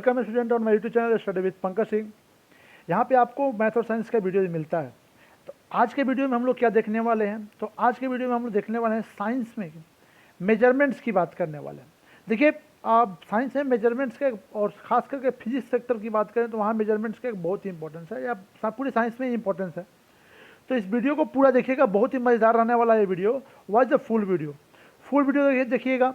Welcome student on my YouTube channel study with Pankaj Singh. यहाँ पे आपको मैथ और साइंस का वीडियो मिलता है। तो आज के वीडियो में हम लोग क्या देखने वाले हैं, तो आज के वीडियो में हम लोग देखने वाले हैं साइंस में मेजरमेंट्स की बात करने वाले हैं। देखिए, आप साइंस में मेजरमेंट्स के और ख़ास करके फिजिक्स सेक्टर की बात करें तो वहाँ मेजरमेंट्स का एक बहुत ही इंपॉर्टेंस है, या पूरी साइंस में ही इंपॉर्टेंस है। तो इस वीडियो को पूरा देखिएगा, बहुत ही मज़ेदार रहने वाला है ये video. Watch the full video देखिएगा।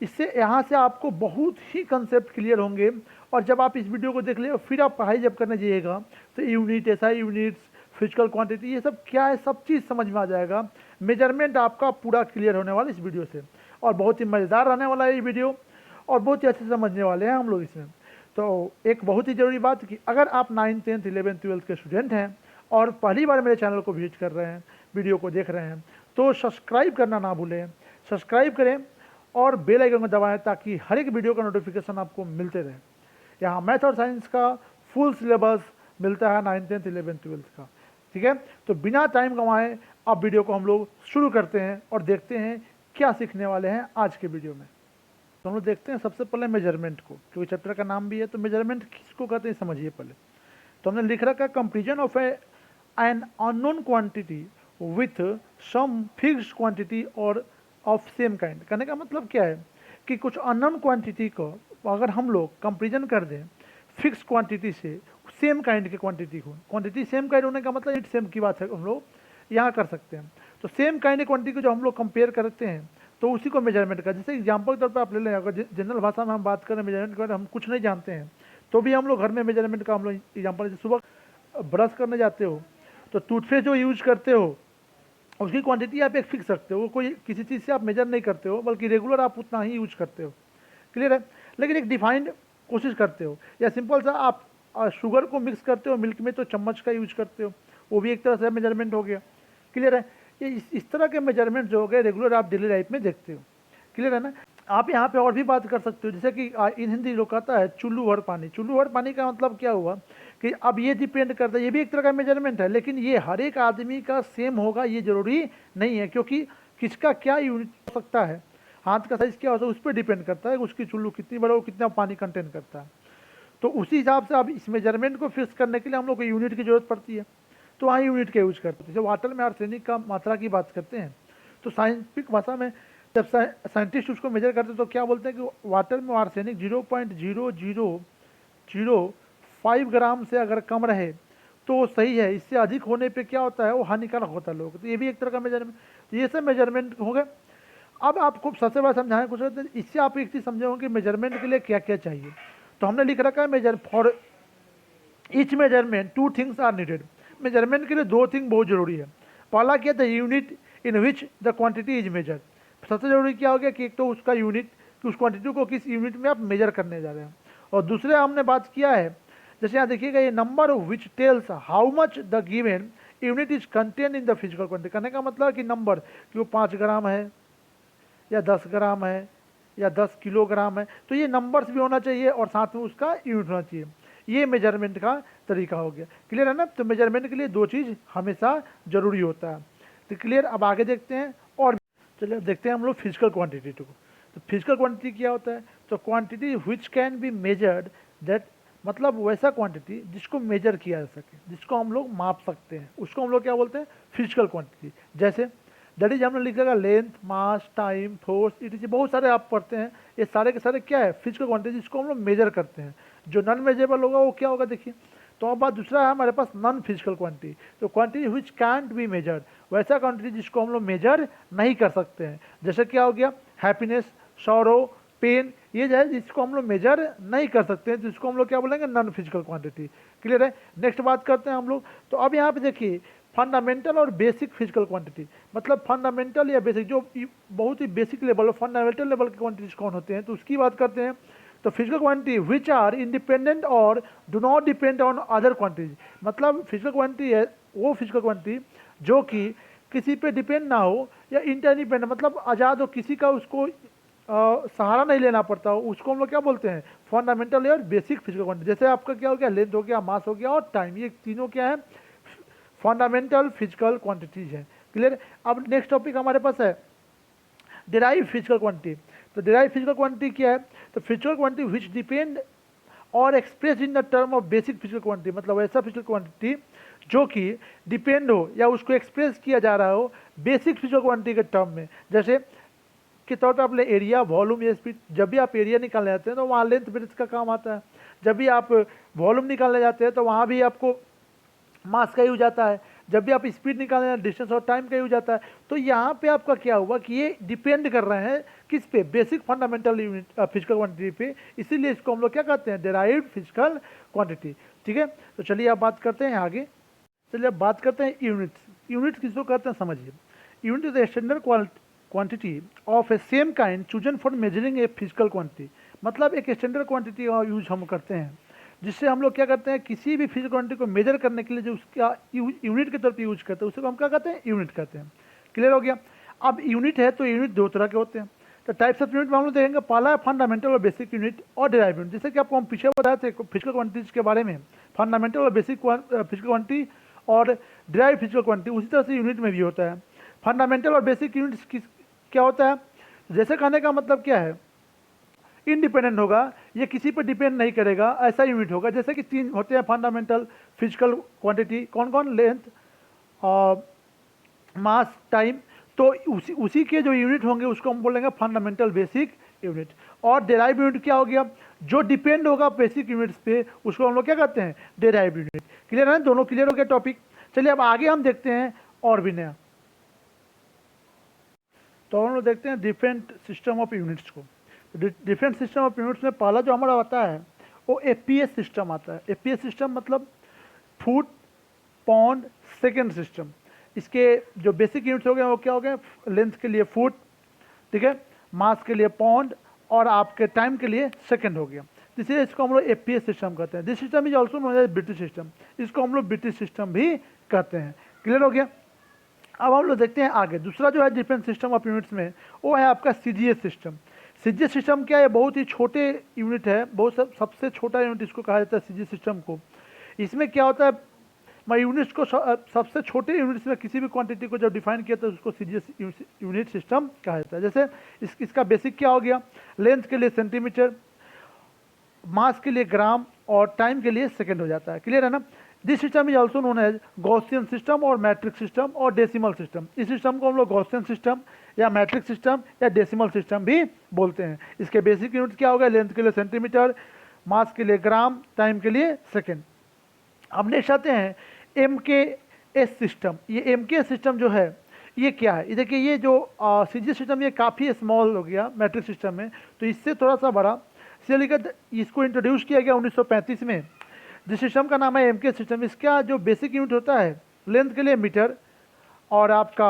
इससे यहाँ से आपको बहुत ही कंसेप्ट क्लियर होंगे, और जब आप इस वीडियो को देख ले फिर आप पढ़ाई जब करने जाइएगा तो unit, SI units, physical quantity, ये सब क्या है, सब चीज़ समझ में आ जाएगा। मेजरमेंट आपका पूरा क्लियर होने वाला इस वीडियो से, और बहुत ही मज़ेदार रहने वाला है ये वीडियो, और बहुत ही अच्छे से समझने वाले हैं हम लोग इसमें। तो एक बहुत ही ज़रूरी बात कि अगर आप 9th 10th 11th 12th के स्टूडेंट हैं और पहली बार मेरे चैनल को विजिट कर रहे हैं, वीडियो को देख रहे हैं, तो सब्सक्राइब करना ना भूलें। सब्सक्राइब करें और बेल आइकन को दबाएं ताकि हर एक वीडियो का नोटिफिकेशन आपको मिलते रहे। यहाँ मैथ और साइंस का फुल सिलेबस मिलता है 9th 10th 11th 12th का। ठीक है, तो बिना टाइम गंवाए अब वीडियो को हम लोग शुरू करते हैं और देखते हैं क्या सीखने वाले हैं आज के वीडियो में। तो हम लोग देखते हैं सबसे पहले मेजरमेंट को, क्योंकि चैप्टर का नाम भी है। तो मेजरमेंट किसको कहते हैं समझिए पहले। तो हमने लिख रखा है comparison of an unknown quantity with some fixed quantity और ऑफ सेम काइंड। कहने का मतलब क्या है कि कुछ अननोन क्वांटिटी को अगर हम लोग कंपेरिजन कर दें फिक्स क्वांटिटी से सेम काइंड की क्वांटिटी को, क्वांटिटी सेम काइंड होने का मतलब इट सेम की बात है, हम लोग यहाँ कर सकते हैं। तो सेम काइंड की क्वांटिटी को जो हम लोग कंपेयर करते हैं तो उसी को मेजरमेंट का, जैसे एग्जाम्पल के तौर पर आप ले लें, अगर जनरल भाषा में हम बात करें मेजरमेंट के बारे में, हम कुछ नहीं जानते हैं तो भी हम लोग घर में मेजरमेंट का हम लोग एग्जाम्पल, जैसे सुबह ब्रश करने जाते हो तो टूथपेस्ट जो यूज करते हो उसकी क्वांटिटी आप एक फिक्स रखते हो, वो कोई किसी चीज़ से आप मेजर नहीं करते हो, बल्कि रेगुलर आप उतना ही यूज करते हो। क्लियर है, लेकिन एक डिफाइंड कोशिश करते हो। या सिंपल सा आप शुगर को मिक्स करते हो मिल्क में तो चम्मच का यूज करते हो, वो भी एक तरह से मेजरमेंट हो गया। क्लियर है, ये इस तरह के मेजरमेंट जो हो गए रेगुलर आप डेली लाइफ में देखते हो। क्लियर है ना। आप यहाँ पे और भी बात कर सकते हो, जैसे कि इन हिंदी लोग कहता है चुल्लू भर पानी। चुल्लू भर पानी का मतलब क्या हुआ कि अब ये डिपेंड करता है, ये भी एक तरह का मेजरमेंट है, लेकिन ये हर एक आदमी का सेम होगा ये जरूरी नहीं है, क्योंकि किसका क्या यूनिट हो सकता है, हाथ का साइज क्या होता है उस पर डिपेंड करता है, उसकी चुल्लू कितनी बड़ा हो, कितना पानी कंटेन करता है। तो उसी हिसाब से अब इस मेजरमेंट को फिक्स करने के लिए हम लोग को यूनिट की जरूरत पड़ती है, तो वहाँ यूनिट का यूज करते हैं। जैसे वाटर में आर्सेनिक का मात्रा की बात करते हैं तो साइंटिफिक भाषा में जब साइंटिस्ट उसको मेजर करते हैं तो क्या बोलते हैं कि वाटर में आर्सेनिक 0.0005 ग्राम से अगर कम रहे तो सही है, इससे अधिक होने पे क्या होता है, वो हानिकारक होता है लोगों को। तो ये भी एक तरह का मेजरमेंट, तो ये सब मेजरमेंट हो गए। अब आपको सबसे बड़ा समझाएं कुछ, इससे आप एक चीज़ समझे कि मेजरमेंट के लिए क्या क्या चाहिए। तो हमने लिख रखा है measure for each measurement 2 things are needed. Measurement के लिए 2 थिंग बहुत जरूरी है। पहला क्या था, unit in which the quantity is measure. सबसे जरूरी क्या हो गया कि एक तो उसका यूनिट, कि उस क्वांटिटी को किस यूनिट में आप मेजर करने जा रहे हैं। और दूसरे हमने बात किया है, जैसे यहाँ देखिएगा ये number which tells how much the given unit is contain in the physical quantity. कहने का मतलब कि नंबर कि वो 5 ग्राम है या 10 ग्राम है या 10 किलोग्राम है, तो ये नंबर्स भी होना चाहिए और साथ में उसका यूनिट होना चाहिए। ये मेजरमेंट का तरीका हो गया। क्लियर है ना। तो मेजरमेंट के लिए 2 चीज़ हमेशा जरूरी होता है। तो क्लियर, अब आगे देखते हैं। और चलिए देखते हैं हम लोग फिजिकल क्वांटिटी को। तो फिजिकल क्वांटिटी क्या होता है, तो quantity which can be measured, that मतलब वैसा क्वांटिटी जिसको मेजर किया जा सके, जिसको हम लोग माप सकते हैं, उसको हम लोग क्या बोलते हैं, फिजिकल क्वांटिटी। जैसे दैट इज हमने लिखा length, mass, time, force, it बहुत सारे आप पढ़ते हैं, ये सारे के सारे क्या है, फिजिकल क्वांटिटी जिसको हम लोग मेजर करते हैं। जो नॉन मेजरेबल होगा वो क्या होगा, देखिए। तो अब बात दूसरा है हमारे पास नॉन फिजिकल क्वांटिटी। तो quantity which cantt be measured, वैसा क्वांटिटी जिसको हम लोग मेजर नहीं कर सकते हैं। जैसे क्या हो गया, हैप्पीनेस, सौरो, पेन, ये जो है जिसको हम लोग मेजर नहीं कर सकते हैं, जिसको हम लोग क्या बोलेंगे, नॉन फिजिकल क्वांटिटी। क्लियर है। नेक्स्ट बात करते हैं हम लोग। तो अब यहाँ पे देखिए फंडामेंटल और बेसिक फिजिकल क्वांटिटी, मतलब फंडामेंटल या बेसिक, जो बहुत ही बेसिक लेवल और फंडामेंटल लेवल की क्वांटिटीज कौन होते हैं, तो उसकी बात करते हैं। तो physical quantity which are independent और do not depend on other quantities, मतलब फिजिकल क्वांटिटी है वो फिजिकल क्वांटिटी जो कि किसी पे डिपेंड ना हो या इंटरडिपेंडेंट, मतलब आज़ाद हो, किसी का उसको सहारा नहीं लेना पड़ता हो, उसको हम लोग क्या बोलते हैं, फंडामेंटल और बेसिक फिजिकल क्वांटिटी। जैसे आपका क्या हो गया, लेंथ हो गया, मास हो गया और टाइम, ये तीनों क्या है, फंडामेंटल फिजिकल क्वांटिटीज है। क्लियर। अब नेक्स्ट टॉपिक हमारे पास है डिराइव फिजिकल क्वांटिटी। तो डिराइव फिजिकल क्वांटिटी क्या है, तो फिजिकल क्वांटिटी विच डिपेंड और express in the term of basic physical quantity, मतलब ऐसा फिजिकल क्वांटिटी जो कि डिपेंड हो या उसको एक्सप्रेस किया जा रहा हो बेसिक फिजिकल क्वांटिटी के टर्म में। जैसे के तौर पर आप एरिया, वॉल्यूम या स्पीड, जब भी आप एरिया निकालने जाते हैं तो वहाँ लेंथ ब्रेथ का काम आता है। जब भी आप वॉल्यूम निकालने जाते हैं तो वहाँ भी आपको मास का यूज आता है। जब भी आप स्पीड निकालने जाते हैं डिस्टेंस और टाइम का यूज आता है। तो यहाँ पे आपका क्या हुआ कि ये डिपेंड कर रहे हैं किस पे, basic fundamental unit physical quantity पे, इसीलिए इसको हम लोग क्या कहते हैं, डेराइव्ड फिजिकल क्वांटिटी। ठीक है, तो चलिए आप बात करते हैं आगे। चलिए अब बात करते हैं यूनिट्स। यूनिट्स किसको कहते हैं समझिए। Unit is a standard quantity of A same kind chosen for measuring a physical quantity, मतलब एक स्टैंडर्ड क्वांटिटी का यूज हम करते हैं जिससे हम लोग क्या करते हैं, किसी भी फिजिकल क्वांटिटी को मेजर करने के लिए जो उसका यूनिट के तौर पर यूज करते हैं उसको हम क्या कहते हैं, यूनिट कहते हैं। क्लियर हो गया। अब यूनिट है तो यूनिट दो तरह के होते हैं। तो टाइप्स ऑफ यूनिट में हम लोग देखेंगे, पहला है फंडामेंटल और बेसिक यूनिट और डिराइव यूनिट। जैसे कि आपको हम पीछे बताए थे फिजिकल क्वांटिटीज के बारे में, फंडामेंटल और बेसिक फिजिकल क्वांटिटी और डिराइव फिजिकल क्वांटिटी, उसी तरह से यूनिट में भी होता है। फंडामेंटल और बेसिक यूनिट क्या होता है, जैसे कहने का मतलब क्या है, इंडिपेंडेंट होगा, ये किसी पर डिपेंड नहीं करेगा, ऐसा यूनिट होगा। जैसे कि तीन होते हैं फंडामेंटल फिजिकल क्वांटिटी, कौन कौन, लेंथ, मास, टाइम। तो उसी के जो यूनिट होंगे उसको हम बोलेंगे फंडामेंटल बेसिक यूनिट। और डेराइव यूनिट क्या हो गया, जो डिपेंड होगा बेसिक यूनिट्स पे उसको हम लोग क्या कहते हैं, डेराइव यूनिट। क्लियर है, दोनों क्लियर हो गया टॉपिक। चलिए अब आगे हम देखते हैं और भी नया। तो हम लोग देखते हैं डिफरेंट सिस्टम ऑफ यूनिट्स को। डिफरेंट सिस्टम ऑफ यूनिट्स में पहला जो हमारा आता है वो एपीएस सिस्टम आता है। एपीएस सिस्टम मतलब फुट, पाउंड, सेकेंड सिस्टम। इसके जो बेसिक यूनिट्स हो गए वो क्या हो गए, लेंथ के लिए फुट, ठीक है, मास के लिए पाउंड और आपके टाइम के लिए सेकेंड हो गया। इसलिए इसको हम लोग एपीएस सिस्टम कहते हैं। This system is also known as British system, इसको हम लोग ब्रिटिश सिस्टम भी कहते हैं। क्लियर हो गया। अब हम लोग देखते हैं आगे, दूसरा जो है डिफरेंट सिस्टम ऑफ यूनिट्स में वो है आपका सीजीएस सिस्टम। सीजीएस सिस्टम क्या है, बहुत ही छोटे यूनिट है, बहुत सबसे छोटा यूनिट इसको कहा जाता है सीजीएस सिस्टम को। इसमें क्या होता है, मैं यूनिट्स को सबसे छोटे यूनिट्स में किसी भी क्वांटिटी को जब डिफाइन किया तो उसको सीजीएस यूनिट सिस्टम कहा जाता है। जैसे इसका बेसिक क्या हो गया, लेंथ के लिए सेंटीमीटर, मास के लिए ग्राम और टाइम के लिए सेकेंड हो जाता है। क्लियर है ना। This system is also known as Gaussian system और मैट्रिक सिस्टम और डेसिमल सिस्टम। इस सिस्टम को हम लोग गॉसियन सिस्टम या मैट्रिक सिस्टम या डेसिमल सिस्टम भी बोलते हैं। इसके बेसिक यूनिट क्या होगा, लेंथ के लिए सेंटीमीटर, मास के लिए ग्राम, टाइम के लिए सेकेंड। अब नेक्स्ट आते हैं एमकेएस सिस्टम। ये एमकेएस सिस्टम जो है ये क्या है, ये देखिए, ये जो सीजीएस सिस्टम ये काफ़ी स्मॉल हो गया मैट्रिक सिस्टम में, तो इससे थोड़ा सा बड़ा, इसलिए इसको इंट्रोड्यूस किया गया 1935 में। जिस सिस्टम का नाम है एमके सिस्टम। इसका जो बेसिक यूनिट होता है, लेंथ के लिए मीटर और आपका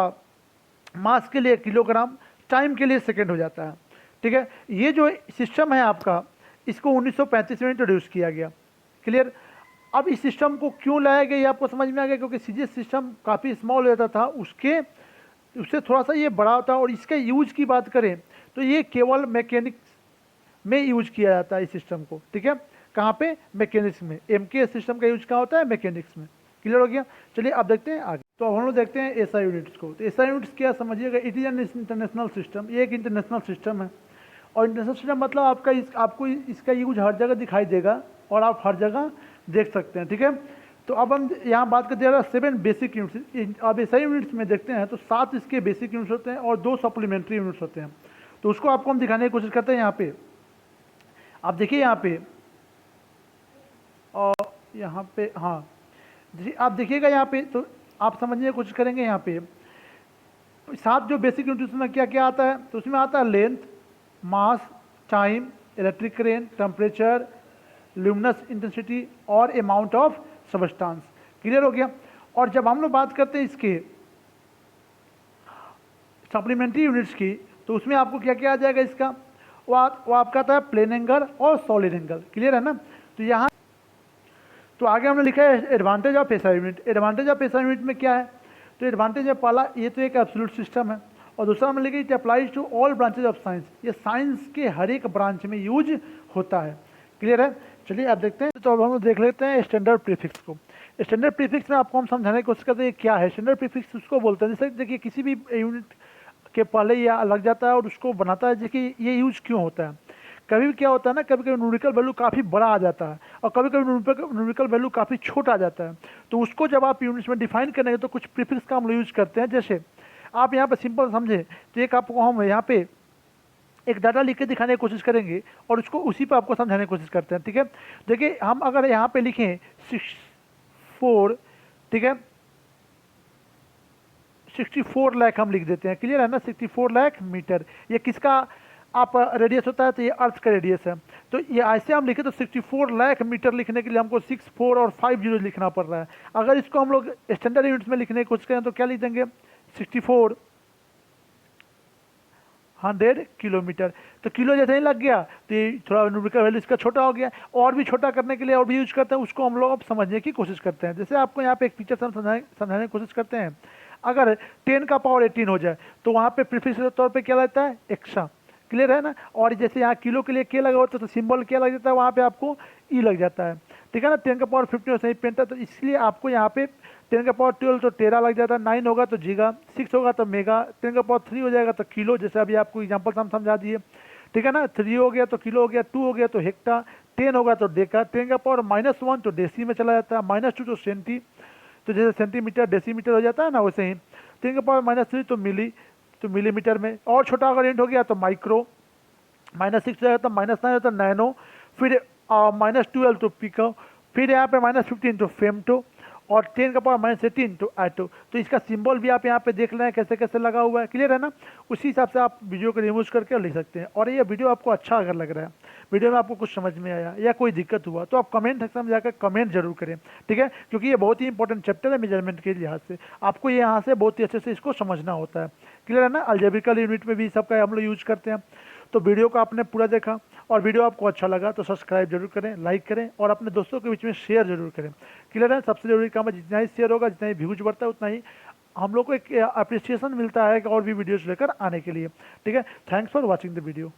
मास के लिए किलोग्राम, टाइम के लिए सेकेंड हो जाता है। ठीक है, ये जो सिस्टम है आपका, इसको 1935 में इंट्रोड्यूस किया गया। क्लियर। अब इस सिस्टम को क्यों लाया गया ये आपको समझ में आ गया, क्योंकि सीजीएस सिस्टम काफ़ी स्मॉल रहता था, उससे थोड़ा सा ये बड़ा होता है। और इसके यूज की बात करें तो ये केवल मैकेनिक्स में यूज किया जाता है इस सिस्टम को। ठीक है, कहाँ पे, मैकेनिक्स में। एमके सिस्टम का यूज कहाँ होता है, मैकेनिक्स में। क्लियर हो गया। चलिए अब देखते हैं आगे। तो अब हम लोग देखते हैं एसआई यूनिट्स को। तो एसआई यूनिट्स क्या समझिएगा, it is an international system. ये एक इंटरनेशनल सिस्टम है। और इंटरनेशनल सिस्टम मतलब आपको इसका यूज हर जगह दिखाई देगा और आप हर जगह देख सकते हैं। ठीक है, तो अब हम यहाँ बात करते हैं 7 बेसिक यूनिट्स। अब एसआई यूनिट्स में देखते हैं तो 7 इसके बेसिक यूनिट्स होते हैं और 2 सप्लीमेंट्री यूनिट्स होते हैं। तो उसको आपको हम दिखाने की कोशिश करते हैं। यहाँ पे आप देखिए, यहाँ पे और यहाँ पे, हाँ जी, आप देखिएगा यहाँ पे, तो आप समझने की कोशिश करेंगे। यहाँ पे 7 जो बेसिक यूनिट्स में क्या क्या आता है, तो उसमें आता है length, mass, time, electric current, temperature, luminous intensity और अमाउंट ऑफ सबस्टांस। क्लियर हो गया। और जब हम लोग बात करते हैं इसके सप्लीमेंट्री यूनिट्स की, तो उसमें आपको क्या क्या आ जाएगा, इसका वो आपका आता है प्लेन एंगल और सॉलिड एंगल। क्लियर है ना। तो यहाँ तो आगे हमने लिखा है advantage of SI unit. Advantage of SI unit में क्या है, तो एडवांटेज है पहला, ये तो एक एब्सोल्यूट सिस्टम है। और दूसरा हमने लिखा it applies to all branches of science. ये साइंस के हर एक ब्रांच में यूज होता है। क्लियर है। चलिए आप देखते हैं। तो अब हम देख लेते हैं स्टैंडर्ड प्रीफिक्स को। स्टैंडर्ड प्रीफिक्स में आपको हम समझाने की कोशिश करते हैं क्या है स्टैंडर्ड प्रीफिक्स। उसको बोलते हैं, जैसे देखिए किसी भी यूनिट के पहले ये लग जाता है और उसको बनाता है, देखिए ये यूज क्यों होता है। कभी भी क्या होता है ना, कभी कभी न्यूमेरिकल वैल्यू काफ़ी बड़ा आ जाता है और कभी कभी न्यूमेरिकल वैल्यू काफ़ी छोटा आ जाता है। तो उसको जब आप यूनिट्स में डिफाइन करेंगे तो कुछ प्रीफिक्स का हम लोग यूज करते हैं। जैसे आप यहाँ पे सिंपल समझे तो एक आपको हम यहाँ पे एक डाटा लिख के दिखाने की कोशिश करेंगे और उसको उसी पे आपको समझाने की कोशिश करते हैं। ठीक है, देखिए हम अगर यहाँ पे लिखें 64, ठीक है, 64 लाख हम लिख देते हैं, क्लियर है ना, 64 लाख मीटर। ये किसका आप रेडियस होता है, तो ये अर्थ का रेडियस है। तो ये ऐसे हम लिखे तो 64 लाख मीटर लिखने के लिए हमको 64 और 50 लिखना पड़ रहा है। अगर इसको हम लोग स्टैंडर्ड यूनिट्स में लिखने की कोशिश करें तो क्या लिख देंगे, 6400 किलोमीटर। तो किलो जैसे ही लग गया तो ये थोड़ा न्यूमेरिकल वैल्यू इसका छोटा हो गया। और भी छोटा करने के लिए और भी यूज करते हैं, उसको हम लोग अब समझने की कोशिश करते हैं। जैसे आपको यहाँ पे एक फीचर समझाने की कोशिश करते हैं। अगर 10 का पावर 18 हो जाए तो वहाँ पे प्रीफिक्स के तौर पे क्या लगता है, एक्स्ट्रा, क्लियर है ना। और जैसे यहाँ किलो के लिए के लगा होता है तो सिंबल क्या लग जाता है, वहाँ पे आपको ई लग जाता है, ठीक है ना। 10 का पावर 15 सही पेंटा, तो इसलिए आपको यहाँ पे 10 का पावर 12 तो टेरा लग जाता है, 9 होगा तो जीगा, 6 होगा तो मेगा, 10 का पावर 3 हो जाएगा तो किलो, जैसे अभी आपको एग्जाम्पल हम समझा दिए, ठीक है ना। 3 हो गया तो किलो हो गया, 2 हो गया तो हेक्टा, 10 होगा तो डेका, 10 का पावर -1 तो डेसी में चला जाता है, -2 तो सेंटी, तो जैसे सेंटीमीटर डेसीमीटर हो जाता है ना, वैसे ही 10 का पावर -3 तो मिली, तो मिलीमीटर में। और छोटा अगर इंट हो गया तो माइक्रो, -6 हो जाएगा तो -9 होता है नैनो, फिर -12 तो पिको, फिर यहाँ पे -15 तो फेमटो, और 10 का पावर -18 तो एटो। तो इसका सिंबल भी आप यहाँ पे देख रहे हैं कैसे कैसे लगा हुआ है, क्लियर है ना। उसी हिसाब से आप वीडियो को रिमूव करके लिख सकते हैं। और ये वीडियो आपको अच्छा अगर लग रहा है, वीडियो में आपको कुछ समझ में आया या कोई दिक्कत हुआ तो आप कमेंट सेक्शन में जाकर कमेंट जरूर करें, ठीक है, क्योंकि ये बहुत ही इंपॉर्टेंट चैप्टर है मेजरमेंट के लिहाज से। आपको ये यहाँ से बहुत ही अच्छे से इसको समझना होता है, क्लियर है ना। अलजेब्रिकल यूनिट में भी सबका हम लोग यूज करते हैं। तो वीडियो को आपने पूरा देखा और वीडियो आपको अच्छा लगा तो सब्सक्राइब जरूर करें, लाइक करें और अपने दोस्तों के बीच में शेयर जरूर करें, क्लियर है। सबसे जरूरी काम है, जितना ही शेयर होगा, जितना ही व्यूज बढ़ता है, उतना ही हम लोग को एक अप्रिसिएशन मिलता है और भी वीडियोस लेकर आने के लिए, ठीक है। Thanks for watching the video.